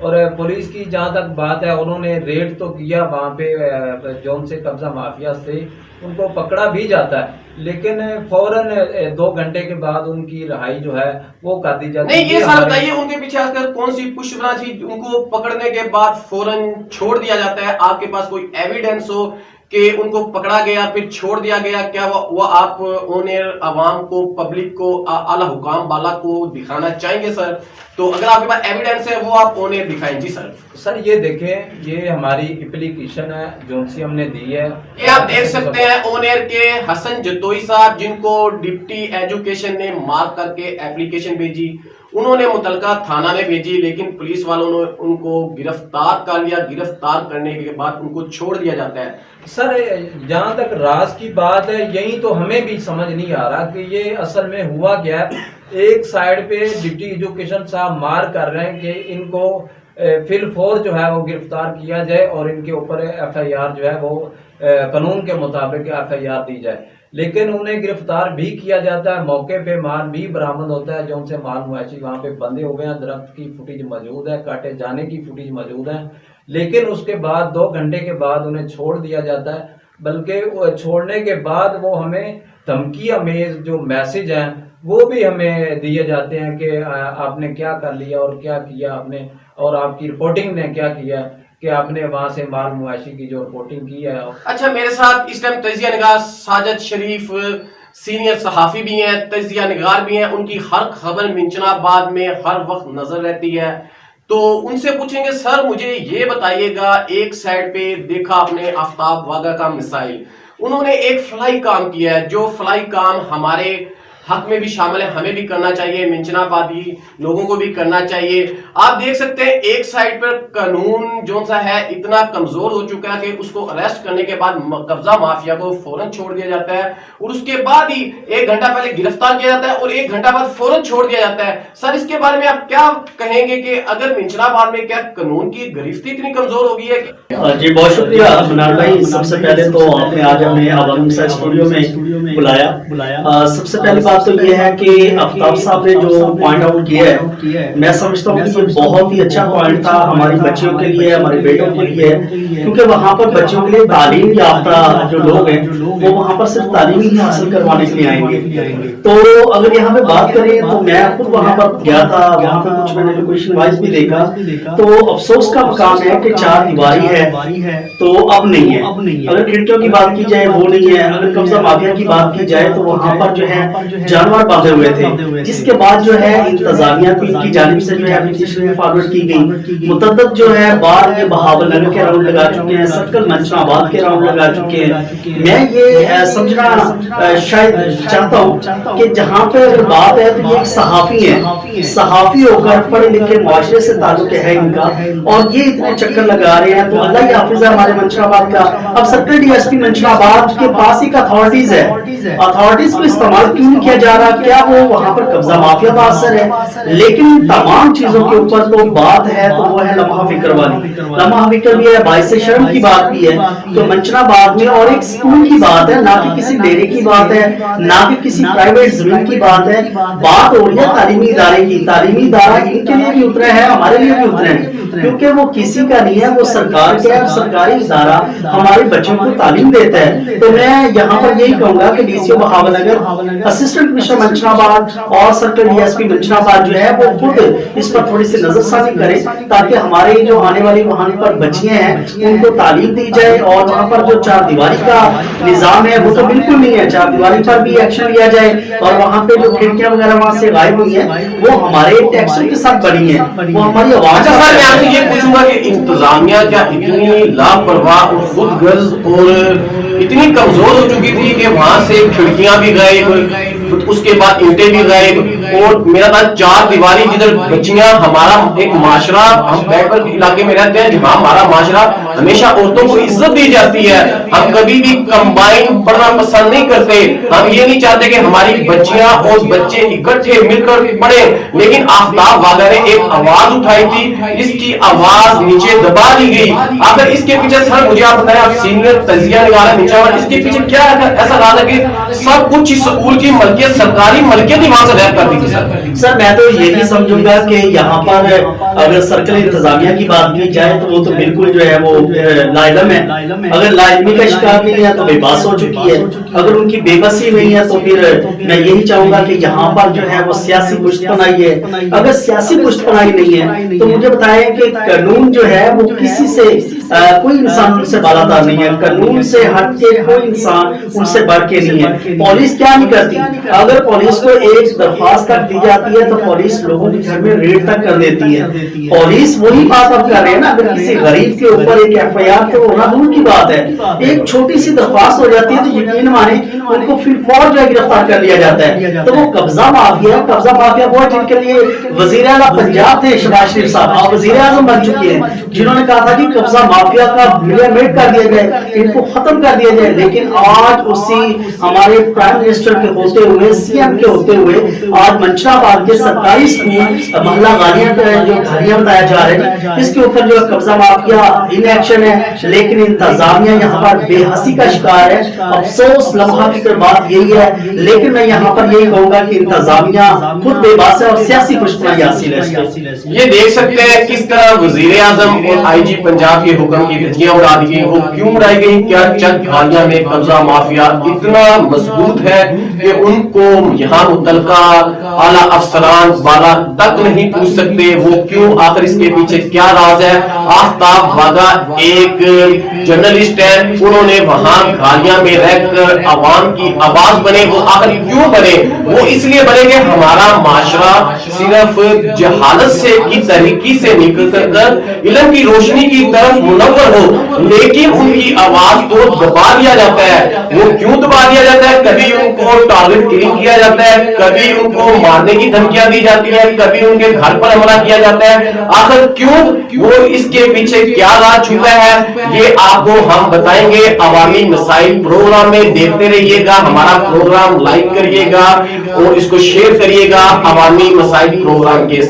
اور پولیس کی جہاں تک بات ہے انہوں نے ریڈ تو کیا وہاں پہ جون سے قبضہ مافیا سے ان کو پکڑا بھی جاتا ہے لیکن فوراً 2 گھنٹے کے بعد ان کی رہائی جو ہے وہ کر دی جاتی ہے. نہیں یہ سر بتائیے ان کے پیچھے اگر کون سی پش بنا تھی ان کو پکڑنے کے بعد فوراً چھوڑ دیا جاتا ہے؟ آپ کے پاس کوئی ایویڈنس ہو کہ ان کو پکڑا گیا پھر چھوڑ دیا گیا؟ کیا وہ آپ اونر عوام کو پبلک کو اعلیٰ حکام بالا کو دکھانا چاہیں گے سر؟ تو اگر آپ کے پاس ایویڈنس ہے وہ آپ اونر دکھائیں. جی سر. سر یہ دیکھیں یہ ہماری اپلیکیشن ہے جون سی ہم نے دی ہے. یہ آپ دیکھ سکتے ہیں اونر کے حسن جتوئی صاحب جن کو ڈپٹی ایجوکیشن نے مارک کر کے اپلیکیشن بھیجی. انہوں نے متعلقہ تھانہ میں بھیجی لیکن پولیس والوں نے ان کو گرفتار کر لیا. گرفتار کرنے کے بعد ان کو چھوڑ دیا جاتا ہے. سر جہاں تک راز کی بات ہے یہی تو ہمیں بھی سمجھ نہیں آ رہا کہ یہ اصل میں ہوا کیا ہے. ایک سائیڈ پہ ڈپٹی ایجوکیشن صاحب مار کر رہے ہیں کہ ان کو فی الفور جو ہے وہ گرفتار کیا جائے اور ان کے اوپر ایف آئی آر جو ہے وہ قانون کے مطابق ایف آئی آر دی جائے لیکن انہیں گرفتار بھی کیا جاتا ہے. موقع پہ مال بھی برآمد ہوتا ہے جو ان سے مال مویشی وہاں پہ بندے ہو گئے ہیں. درخت کی فوٹیج موجود ہے کاٹے جانے کی فوٹیج موجود ہے لیکن اس کے بعد 2 گھنٹے کے بعد انہیں چھوڑ دیا جاتا ہے. بلکہ چھوڑنے کے بعد وہ ہمیں دھمکی امیز جو میسج ہیں وہ بھی ہمیں دیے جاتے ہیں کہ آپ نے کیا کر لیا اور کیا کیا آپ نے اور آپ کی رپورٹنگ نے کیا کیا کہ آپ نے وہاں سے مال مویشی کی جو رپورٹنگ کی ہے. اچھا میرے ساتھ اس ٹائم تجزیہ نگار ساجد شریف سینئر صحافی بھی ہیں تجزیہ نگار بھی ہیں. ان کی ہر خبر منچنا آباد میں ہر وقت نظر رہتی ہے تو ان سے پوچھیں گے سر مجھے یہ بتائیے گا ایک سائڈ پہ دیکھا آپ نے آفتاب واگا کا مسائل انہوں نے ایک فلائی کام کیا ہے جو فلائی کام ہمارے حق میں بھی شامل ہے ہمیں بھی کرنا چاہیے منچنا آبادی لوگوں کو بھی کرنا چاہیے. آپ دیکھ سکتے ہیں ایک سائڈ پر قانون جو سا ہے اتنا کمزور ہو چکا ہے کہ اس کو اریسٹ کرنے کے بعد قبضہ مافیا کو فوراً چھوڑ دیا جاتا ہے اور اس کے بعد ہی 1 گھنٹہ پہلے گرفتار کیا جاتا ہے اور 1 گھنٹہ بعد فوراً چھوڑ دیا جاتا ہے. سر اس کے بارے میں آپ کیا کہیں گے کہ اگر منچنا آباد میں کیا قانون کی گرفتی اتنی کمزور ہو گئی ہے؟ جی بہت شکریہ منار بھائی. سب سے پہلے تو آپ نے آج ہمیں عوامی مسائل اسٹوڈیو میں بلایا. سب سے پہلی بات تو یہ ہے کہ آفتاب صاحب نے جو پوائنٹ آؤٹ کیا ہے میں سمجھتا ہوں کہ یہ بہت ہی اچھا پوائنٹ تھا ہماری بچیوں کے لیے ہمارے بیٹوں کے لیے کیونکہ وہاں پر بچوں کے لیے تعلیم یافتہ جو لوگ ہیں وہ وہاں پر صرف تعلیم ہی حاصل کروانے کے لیے آئیں گے. تو اگر یہاں پہ بات کریں تو میں خود وہاں پر گیا تھا وہاں پہ کچھ میں نے ایجوکیشن وائز بھی دیکھا تو افسوس کا مقام ہے کہ 4 دیواری ہے تو اب نہیں ہے. اگر کھڑکیوں کی بات کی جائے وہ نہیں ہے. اگر قبضہ مافیا کی بات کی جائے تو وہاں پر جو ہے جانور باندھے ہوئے تھے جس کے بعد جو ہے انتظامیہ کی جانب سے جو ہے اپلیکیشن فارورڈ کی گئی. متعدد جو ہے بار یہ بہاول نگر کے راؤنڈ لگا چکے ہیں سرکل منچنا آباد کے راؤنڈ لگا چکے ہیں. میں یہ سمجھنا شاید چاہتا ہوں کہ جہاں پہ اگر بات ہے تو یہ ایک صحافی ہو کر پڑھے لکھے معاشرے سے تعلق ہے ان کا اور یہ اتنے چکر لگا رہے ہیں تو اللہ یہ حافظ ہے ہمارے منچنا آباد کا. اب سرکل ڈی ایس پی منچنا آباد کے پاس ایک اتھارٹیز ہے اتھارٹیز کو استعمال کیوں نہیں کیا جا رہا؟ کیا وہ وہاں پر قبضہ مافیا کا اثر ہے؟ لیکن تمام چیزوں کے اوپر تو بات ہے تو وہ ہے لمحہ فکر والی. لمحہ فکر بھی ہے باعث شرم کی بات بھی ہے تو منچنا آباد میں اور ایک سکول کی بات ہے نہ کہ کسی ڈیرے کی بات ہے نہ کہ کسی پرائیویٹ زمین کی بات ہے. بات ہو رہی ہے تعلیمی ادارے کی. تعلیمی ادارہ ان کے لیے بھی اترا ہے ہمارے لیے بھی اترے ہیں کیونکہ وہ کسی کا نہیں ہے وہ سرکار کا ہے. سرکاری ادارہ ہمارے بچوں کو تعلیم دیتا ہے. تو میں یہاں پر یہی کہوں گا کہ ڈی سی او بہاول نگر اسسٹنٹ کمشنر منچنا آباد اور سرکل ڈی ایس پی منچنا آباد جو ہے وہ خود اس پر تھوڑی سی نظر ثانی کرے تاکہ ہمارے جو آنے والی وہاں پر بچیاں ہیں ان کو تعلیم دی جائے اور وہاں پر جو 4 دیواری کا نظام ہے وہ تو بالکل نہیں ہے. 4 دیواری پر بھی ایکشن لیا جائے اور وہاں پہ جو کھڑکیاں وغیرہ وہاں سے غائب ہوئی ہیں وہ ہمارے ٹیکسوں کے ساتھ بنی ہیں وہ ہماری آواز. اچھا سر میں آپ سے یہ پوچھوں گا کہ انتظامیہ کیا اتنی لاپرواہ اور خود غرض اور اتنی کمزور ہو چکی تھی کہ وہاں سے کھڑکیاں بھی غائب اس کے بعد اینٹیں بھی غائب اور میرا تھا 4 دیواری جدھر بچیاں ہمارا ایک معاشرہ ہم بیک ورڈ علاقے میں رہتے ہیں جہاں ہمارا معاشرہ ہمیشہ عورتوں کو عزت دی جاتی ہے. ہم کبھی بھی کمبائن پڑھنا پسند نہیں کرتے. ہم یہ نہیں چاہتے کہ ہماری بچیاں اور بچے اکٹھے مل کر پڑھیں لیکن آفتاب واگا نے ایک آواز اٹھائی تھی اس کی آواز نیچے دبا دی گئی. اگر اس کے پیچھے سر مجھے آپ بتائیں آپ سینئر تجزیہ نگار ہیں اس کے پیچھے کیا ایسا رہا کہ سب کچھ اسکول کی ملکیت سرکاری ملکیت ہی وہاں سے غائب کر دی تھی؟ سر میں تو یہی سمجھوں گا کہ یہاں پر اگر سرکل انتظامیہ کی بات کی جائے تو وہ تو بالکل جو ہے وہ لاعلم ہے. اگر لاعلمی کا شکار نہیں ہے تو بے بس ہو چکی ہے. اگر ان کی بے بسی نہیں ہے تو پھر میں یہی چاہوں گا کہ یہاں پر جو ہے وہ سیاسی پشت پناہی ہے. اگر سیاسی پشت پناہی نہیں ہے تو مجھے بتائیں کہ قانون جو ہے وہ کسی سے کوئی انسان ان سے بالاتر نہیں ہے. قانون سے ہٹ کے کوئی انسان ان سے بڑھ کے نہیں ہے. پولیس کیا نہیں کرتی؟ اگر پولیس کو ایک درخواست تک دی جاتی ہے تو پولیس لوگوں کے گھر میں ریڈ تک کر دیتی ہے. پولیس وہی بات اب کر رہے ہیں نا. اگر کسی غریب کے اوپر ایک ایف آئی آر تو ہونا دور کی بات ہے, ایک چھوٹی سی درخواست ہو جاتی ہے تو یقین مانے ان کو پھر فوراً جو ہے گرفتار کر لیا جاتا ہے. تو وہ قبضہ مافیا وہ جن کے لیے وزیر اعلیٰ پنجاب تھے شہباز شریف صاحب, آپ وزیر اعظم بن چکے ہیں, جنہوں نے کہا تھا کہ قبضہ مافیا کا مٹ کر دیا جائے, ان کو ختم کر دیا جائے. لیکن آج اسی ہمارے پرائم منسٹر کے ہوتے ہوئے, سی ایم کے ہوتے ہوئے, آج منشا آباد کے سرکاری اسکول محلہ غالیاں جو گھریاں بتایا جا رہے ہیں, اس کے اوپر جو قبضہ مافیا ان ایکشن ہے. لیکن انتظامیہ یہاں پر بے حسی کا شکار ہے. افسوس لمحہ کی بات یہی ہے. لیکن میں یہاں پر یہی کہوں گا کہ انتظامیہ خود بے بس ہے اور سیاسی پشتپناہی حاصل ہے. یہ دیکھ سکتے ہیں کس طرح وزیر اعظم اور آئی جی پنجاب کے حکم کی دھجیاں اڑا دی گئی. وہ کیوں اڑائی گئی؟ کیا چند گالیاں میں قبضہ مافیا اتنا مضبوط ہے کہ ان کو یہاں متعلقہ اعلیٰ افسران والا تک نہیں پوچھ سکتے؟ وہ کیوں؟ آخر اس کے پیچھے کیا راز ہے؟ آفتاب واگا ایک جرنلسٹ ہے, انہوں نے وہاں گالیاں میں رہ کر عوام کی آواز بنے. وہ آخر کیوں بنے؟ وہ اس لیے بنے کہ ہمارا معاشرہ صرف جہالت سے کی تحریکی سے نکل کر علم کی روشنی کی طرف منور ہو, لیکن ان کی آواز کو دبا دیا جاتا ہے. وہ کیوں دبا دیا جاتا ہے؟ کبھی ان کو ٹارگٹ کلنگ کیا جاتا ہے, کبھی ان کو مارنے کی دھمکیاں دی جاتی ہیں, کبھی ان کے گھر پر حملہ کیا جاتا ہے. آخر کیوں؟ وہ اس کے پیچھے کیا راز چھپا ہے یہ آپ کو ہم بتائیں گے. عوامی مسائل پروگرام میں دیکھتے رہیے گا. ہمارا پروگرام لائک کریے گا اور اس کو شیئر کریے گا عوامی مسائل پروگرام کے